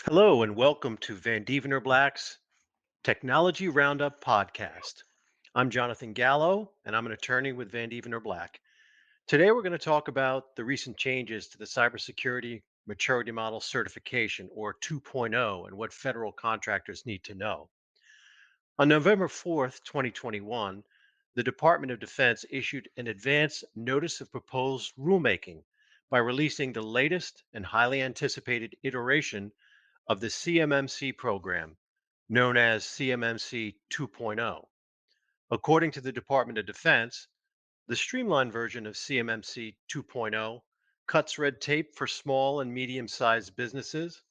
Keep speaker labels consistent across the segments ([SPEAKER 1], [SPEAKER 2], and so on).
[SPEAKER 1] Hello and welcome to Vandeventer Black's Technology Roundup podcast. I'm Jonathan Gallo and I'm an attorney with Vandeventer Black. Today we're going to talk about the recent changes to the Cybersecurity Maturity Model Certification or 2.0 and what federal contractors need to know. On November 4th, 2021, the Department of Defense issued an advance notice of proposed rulemaking by releasing the latest and highly anticipated iteration of the CMMC program, known as CMMC 2.0. According to the Department of Defense, the streamlined version of CMMC 2.0 cuts red tape for small and medium sized businesses.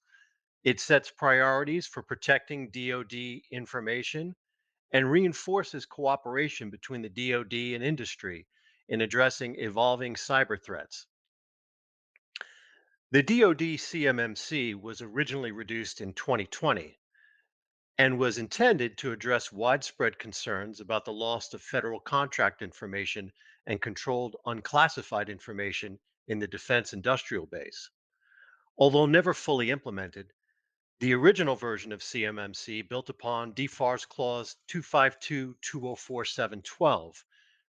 [SPEAKER 1] It sets priorities for protecting DoD information and reinforces cooperation between the DoD and industry in addressing evolving cyber threats. The DoD CMMC was originally reduced in 2020 and was intended to address widespread concerns about the loss of federal contract information and controlled unclassified information in the defense industrial base. Although never fully implemented, the original version of CMMC built upon DFARS Clause 252.204.712,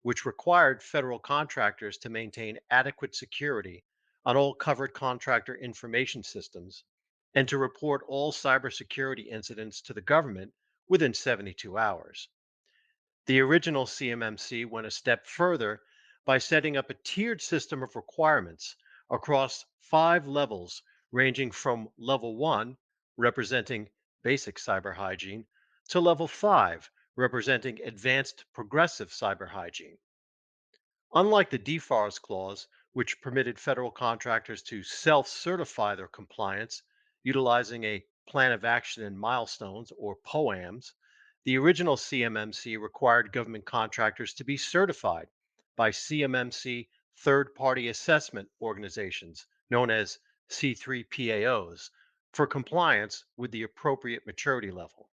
[SPEAKER 1] which required federal contractors to maintain adequate security on all covered contractor information systems and to report all cybersecurity incidents to the government within 72 hours. The original CMMC went a step further by setting up a tiered system of requirements across 5 levels, ranging from level 1, representing basic cyber hygiene, to level 5, representing advanced progressive cyber hygiene. Unlike the DFARS clause, which permitted federal contractors to self certify their compliance utilizing a plan of action and milestones, or POAMs, the original CMMC required government contractors to be certified by CMMC third party assessment organizations, known as C3PAOs, for compliance with the appropriate maturity level.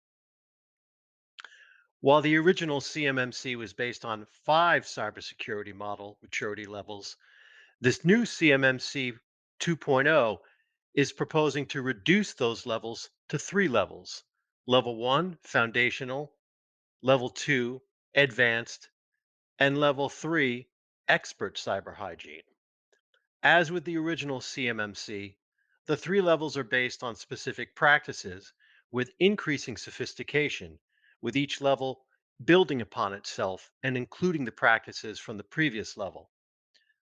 [SPEAKER 1] While the original CMMC was based on 5 cybersecurity model maturity levels, this new CMMC 2.0 is proposing to reduce those levels to 3 levels: level 1, foundational; level 2, advanced; and level 3, expert cyber hygiene. As with the original CMMC, the 3 levels are based on specific practices with increasing sophistication, with each level building upon itself and including the practices from the previous level.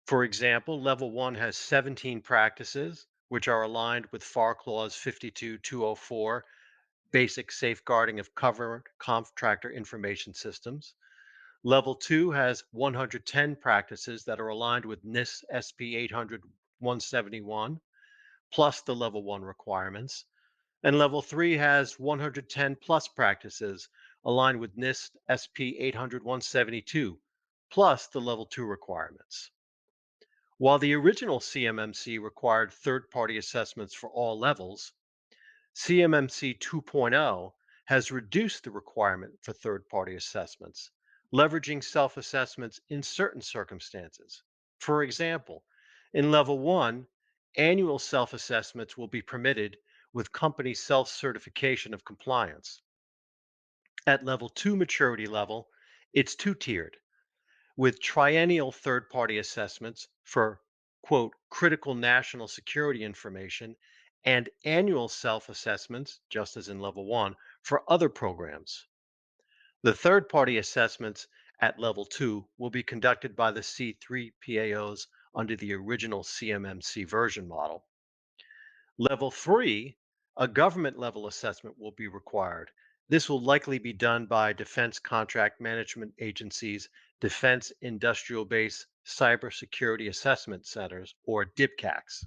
[SPEAKER 1] For example, level 1 has 17 practices, which are aligned with FAR Clause 52.204, basic safeguarding of covered contractor information systems. Level 2 has 110 practices that are aligned with NIST SP 800-171, plus the level 1 requirements. And level 3 has 110 plus practices aligned with NIST SP 800-172, plus the level 2 requirements. While the original CMMC required third party assessments for all levels, CMMC 2.0 has reduced the requirement for third party assessments, leveraging self assessments in certain circumstances. For example, in level 1, annual self assessments will be permitted with company self certification of compliance. At level 2 maturity level, it's two tiered with triennial third party assessments for, quote, critical national security information and annual self assessments, just as in level 1, for other programs. The third party assessments at level 2 will be conducted by the C3PAOs under the original CMMC version model. Level 3, a government level assessment will be required. This will likely be done by Defense Contract Management Agency's Defense Industrial Base Cybersecurity Assessment Centers, or DIPCACs.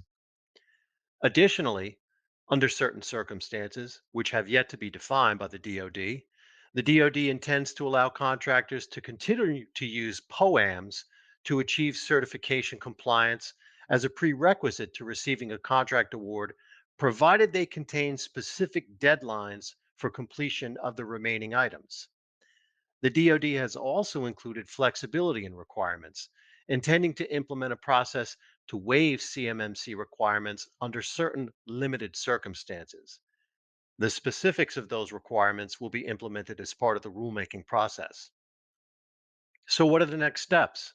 [SPEAKER 1] Additionally, under certain circumstances, which have yet to be defined by the DoD intends to allow contractors to continue to use POAMs to achieve certification compliance as a prerequisite to receiving a contract award, provided they contain specific deadlines for completion of the remaining items. The DoD has also included flexibility in requirements, intending to implement a process to waive CMMC requirements under certain limited circumstances. The specifics of those requirements will be implemented as part of the rulemaking process. So, what are the next steps?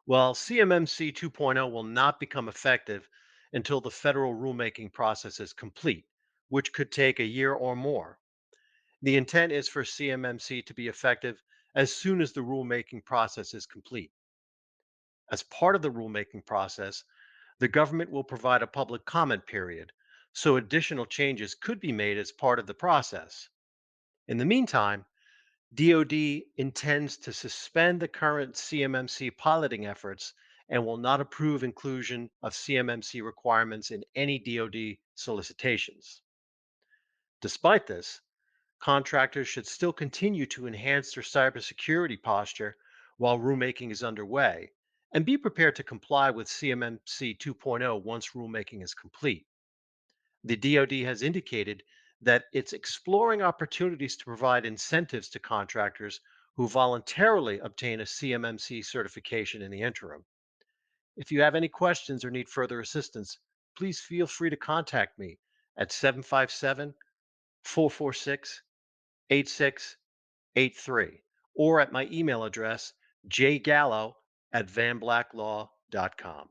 [SPEAKER 1] Well, CMMC 2.0 will not become effective until the federal rulemaking process is complete, which could take a year or more. The intent is for CMMC to be effective as soon as the rulemaking process is complete. As part of the rulemaking process, the government will provide a public comment period, so additional changes could be made as part of the process. In the meantime, DoD intends to suspend the current CMMC piloting efforts and will not approve inclusion of CMMC requirements in any DoD solicitations. Despite this, contractors should still continue to enhance their cybersecurity posture while rulemaking is underway and be prepared to comply with CMMC 2.0 once rulemaking is complete. The DoD has indicated that it's exploring opportunities to provide incentives to contractors who voluntarily obtain a CMMC certification in the interim. If you have any questions or need further assistance, please feel free to contact me at 757 446 8683 or at my email address, jgallo@vanblacklaw.com.